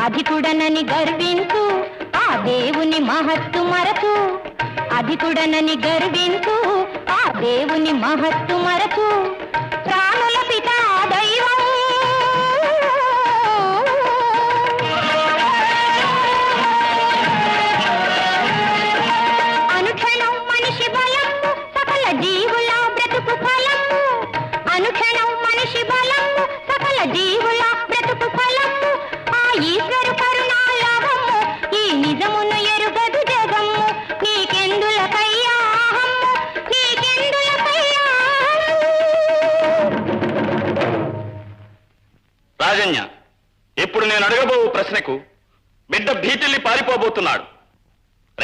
అధికుడనని గర్వించు ఆ దేవుని మహత్తు మరచు, అధికుడనని గర్వించు ఆ దేవుని మహత్తు మరచు. ప్రాణుల పితా దైవం అనుక్షణం మనిషి బలము సకల జీవుల బ్రతుకు ఫలము, అనుక్షణం మనిషి బలము సకల జీవుల బ్రతుకు ఫలము. ఆ ఈశ్వరు కరుణాలవము ఈ నిజమును ఎరుగదు జగము, నీకెందులకయ్యా అహము, నీకెందులకయ్యా. రాజన్య, ఇప్పుడు నేను అడగబో ప్రశ్నకు బిడ్డ భీతిల్లి పారిపోబోతున్నాడు.